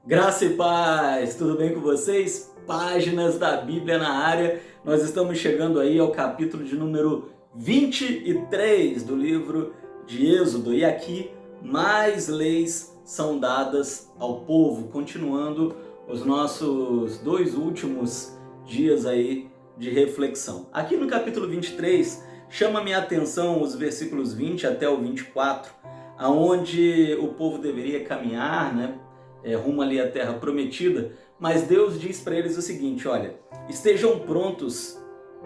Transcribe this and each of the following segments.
Graça e paz, tudo bem com vocês? Páginas da Bíblia na área. Nós estamos chegando aí ao capítulo de número 23 do livro de Êxodo. E aqui mais leis são dadas ao povo, continuando os nossos dois últimos dias aí de reflexão. Aqui no capítulo 23, chama minha atenção os versículos 20 até o 24, aonde o povo deveria caminhar, né? Rumo ali à terra prometida, mas Deus diz para eles o seguinte: olha, estejam prontos,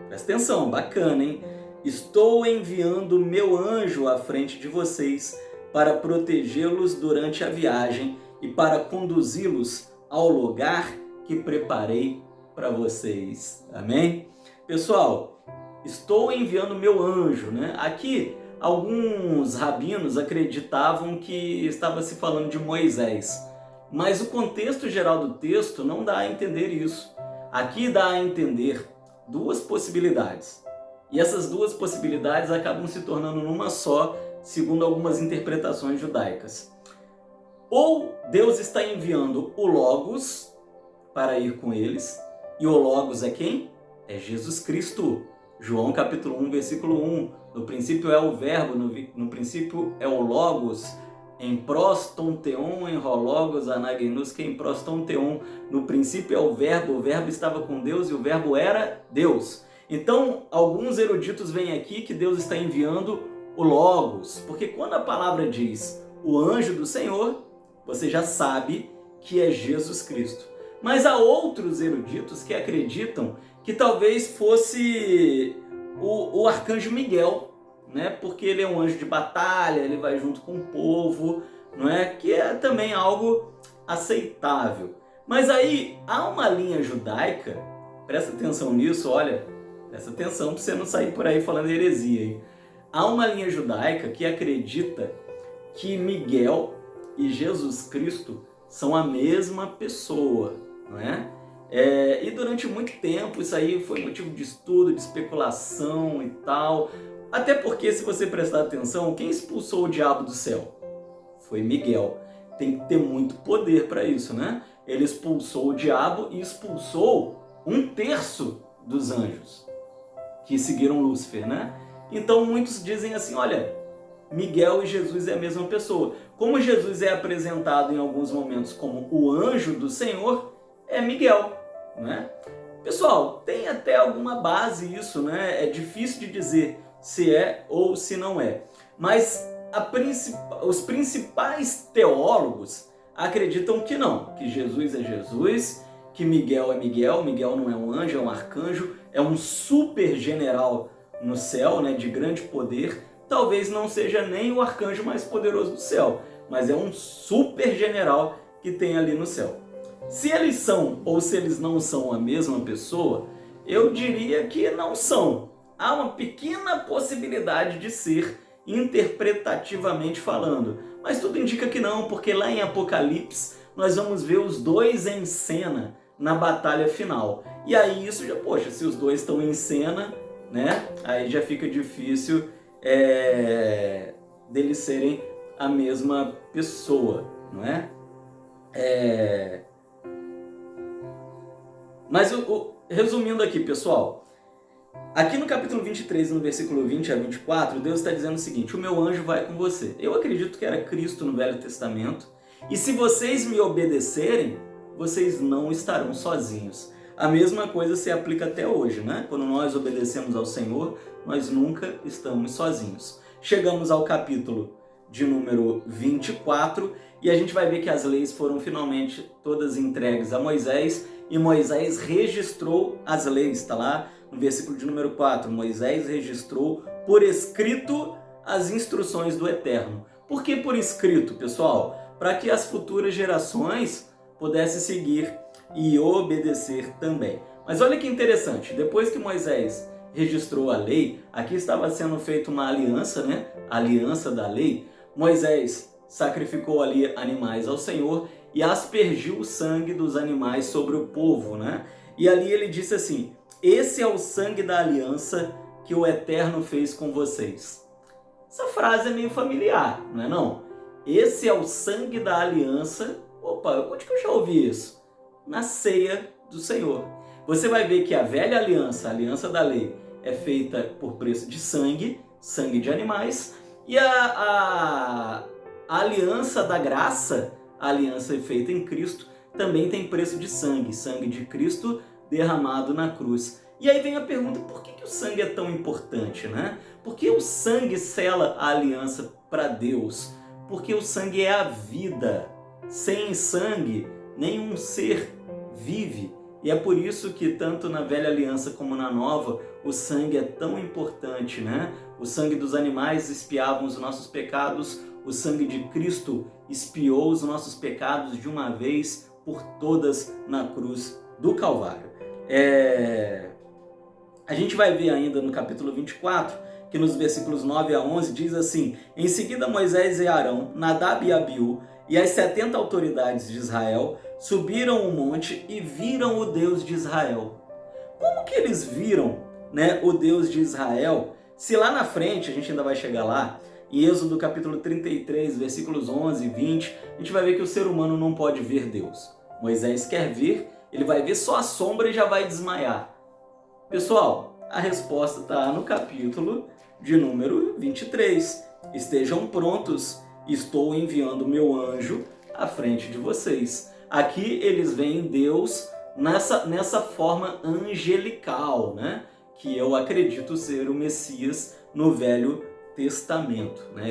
presta atenção, bacana, hein? Estou enviando meu anjo à frente de vocês para protegê-los durante a viagem e para conduzi-los ao lugar que preparei para vocês. Amém? Pessoal, estou enviando meu anjo, né? Aqui, alguns rabinos acreditavam que estava se falando de Moisés. Mas o contexto geral do texto não dá a entender isso. Aqui dá a entender duas possibilidades. E essas duas possibilidades acabam se tornando numa só, segundo algumas interpretações judaicas. Ou Deus está enviando o Logos para ir com eles, e o Logos é quem? É Jesus Cristo. João capítulo 1, versículo 1. No princípio é o verbo, no princípio é o Logos. Em proston theon, em hologos anagenos, que em proston theon, no princípio é o verbo estava com Deus e o verbo era Deus. Então, alguns eruditos veem aqui que Deus está enviando o Logos, porque quando a palavra diz o anjo do Senhor, você já sabe que é Jesus Cristo. Mas há outros eruditos que acreditam que talvez fosse o arcanjo Miguel, né? Porque ele é um anjo de batalha, ele vai junto com o povo, não é? Que é também algo aceitável. Mas aí há uma linha judaica, presta atenção nisso, olha, presta atenção para você não sair por aí falando heresia, hein? Há uma linha judaica que acredita que Miguel e Jesus Cristo são a mesma pessoa, não é? E durante muito tempo isso aí foi motivo de estudo, de especulação e tal. Até porque, se você prestar atenção, quem expulsou o diabo do céu? Foi Miguel. Tem que ter muito poder para isso, né? Ele expulsou o diabo e expulsou 1/3 dos anjos que seguiram Lúcifer, né? Então muitos dizem assim, olha, Miguel e Jesus é a mesma pessoa. Como Jesus é apresentado em alguns momentos como o anjo do Senhor, é Miguel, né? Pessoal, tem até alguma base isso, né? É difícil de dizer se é ou se não é. Mas os principais teólogos acreditam que não, que Jesus é Jesus, que Miguel é Miguel, Miguel não é um anjo, é um arcanjo, é um super general no céu, né, de grande poder. Talvez não seja nem o arcanjo mais poderoso do céu, mas é um super general que tem ali no céu. Se eles são ou se eles não são a mesma pessoa, eu diria que não são. Há uma pequena possibilidade de ser, interpretativamente falando. Mas tudo indica que não, porque lá em Apocalipse nós vamos ver os dois em cena na batalha final. E aí isso já, poxa, se os dois estão em cena, né? Aí já fica difícil deles serem a mesma pessoa, não é? Mas resumindo aqui, pessoal, aqui no capítulo 23, no versículo 20 a 24, Deus está dizendo o seguinte: o meu anjo vai com você. Eu acredito que era Cristo no Velho Testamento. E se vocês me obedecerem, vocês não estarão sozinhos. A mesma coisa se aplica até hoje, né? Quando nós obedecemos ao Senhor, nós nunca estamos sozinhos. Chegamos ao capítulo de número 24 e a gente vai ver que as leis foram finalmente todas entregues a Moisés e Moisés registrou as leis, está lá no versículo de número 4, Moisés registrou por escrito as instruções do Eterno. Por que por escrito, pessoal? Para que as futuras gerações pudessem seguir e obedecer também. Mas olha que interessante, depois que Moisés registrou a lei, aqui estava sendo feita uma aliança, né? A aliança da lei. Moisés sacrificou ali animais ao Senhor e aspergiu o sangue dos animais sobre o povo, né? E ali ele disse assim: esse é o sangue da aliança que o Eterno fez com vocês. Essa frase é meio familiar, não é não? Esse é o sangue da aliança, Opa, onde que eu já ouvi isso? Na ceia do Senhor. Você vai ver que a velha aliança, a aliança da lei, é feita por preço de sangue, sangue de animais, e a aliança da graça, a aliança feita em Cristo, também tem preço de sangue, sangue de Cristo derramado na cruz. E aí vem a pergunta, por que o sangue é tão importante, né? Por que o sangue sela a aliança para Deus? Porque o sangue é a vida. Sem sangue, nenhum ser vive. E é por isso que tanto na velha aliança como na nova, o sangue é tão importante, né? O sangue dos animais expiavam os nossos pecados, o sangue de Cristo expiou os nossos pecados de uma vez por todas na cruz do Calvário. A gente vai ver ainda no capítulo 24, que nos versículos 9 a 11 diz assim: em seguida Moisés e Arão, Nadab e Abiú e as 70 autoridades de Israel subiram o monte e viram o Deus de Israel. Como que eles viram, né, o Deus de Israel? Se lá na frente, a gente ainda vai chegar lá, em Êxodo capítulo 33, versículos 11 e 20, a gente vai ver que o ser humano não pode ver Deus. Moisés quer ver, ele vai ver só a sombra e já vai desmaiar. Pessoal, a resposta está no capítulo de número 23. Estejam prontos, estou enviando meu anjo à frente de vocês. Aqui eles veem Deus nessa forma angelical, né? Que eu acredito ser o Messias no Velho Testamento, né?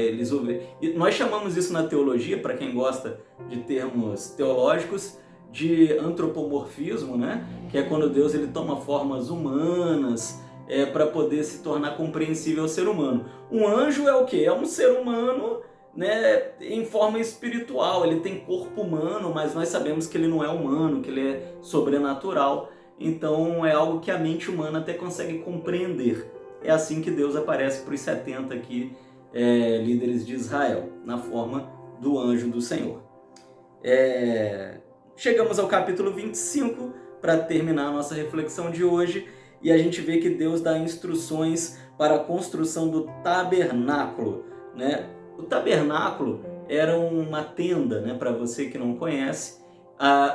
Nós chamamos isso na teologia, para quem gosta de termos teológicos, de antropomorfismo, né? Que é quando Deus ele toma formas humanas para poder se tornar compreensível ao ser humano. Um anjo é o quê? É um ser humano, né, em forma espiritual. Ele tem corpo humano, mas nós sabemos que ele não é humano, que ele é sobrenatural. Então é algo que a mente humana até consegue compreender. É assim que Deus aparece para os 70 aqui, líderes de Israel, na forma do anjo do Senhor. Chegamos ao capítulo 25 para terminar a nossa reflexão de hoje, e a gente vê que Deus dá instruções para a construção do tabernáculo, né? O tabernáculo era uma tenda, né? Para você que não conhece,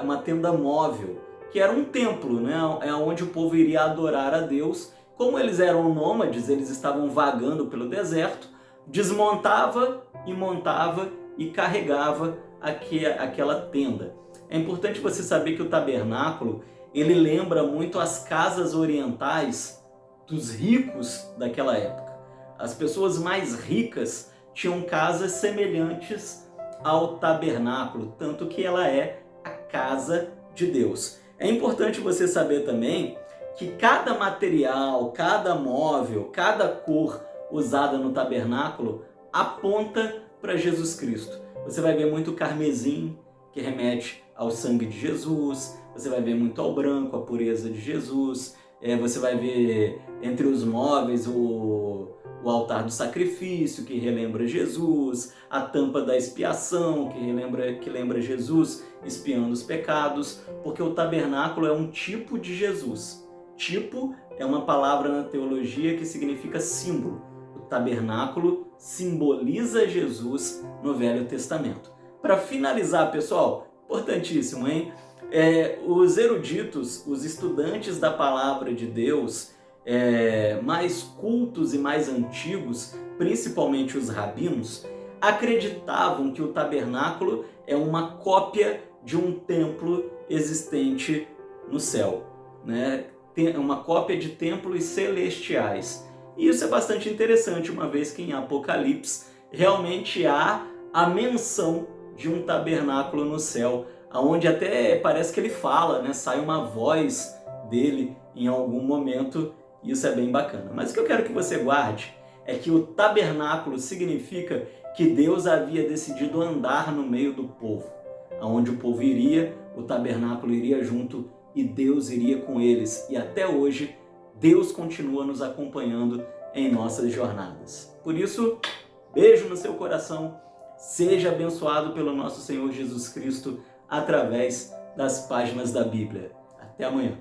uma tenda móvel, que era um templo, né? É onde o povo iria adorar a Deus. Como eles eram nômades, eles estavam vagando pelo deserto, desmontava e montava e carregava aquela tenda. É importante você saber que o tabernáculo, ele lembra muito as casas orientais dos ricos daquela época. As pessoas mais ricas tinham casas semelhantes ao tabernáculo, tanto que ela é a casa de Deus. É importante você saber também que cada material, cada móvel, cada cor usada no tabernáculo aponta para Jesus Cristo. Você vai ver muito carmesim, que remete ao sangue de Jesus. Você vai ver muito ao branco, a pureza de Jesus. Você vai ver entre os móveis o altar do sacrifício, que relembra Jesus, a tampa da expiação, que lembra Jesus expiando os pecados, porque o tabernáculo é um tipo de Jesus. Tipo é uma palavra na teologia que significa símbolo. O tabernáculo simboliza Jesus no Velho Testamento. Para finalizar, pessoal, importantíssimo, hein? Os eruditos, os estudantes da palavra de Deus, mais cultos e mais antigos, principalmente os rabinos, acreditavam que o tabernáculo é uma cópia de um templo existente no céu, né? É uma cópia de templos celestiais. E isso é bastante interessante, uma vez que em Apocalipse realmente há a menção de um tabernáculo no céu, onde até parece que ele fala, né? Sai uma voz dele em algum momento, e isso é bem bacana. Mas o que eu quero que você guarde é que o tabernáculo significa que Deus havia decidido andar no meio do povo. Aonde o povo iria, o tabernáculo iria junto e Deus iria com eles. E até hoje, Deus continua nos acompanhando em nossas jornadas. Por isso, beijo no seu coração. Seja abençoado pelo nosso Senhor Jesus Cristo através das páginas da Bíblia. Até amanhã.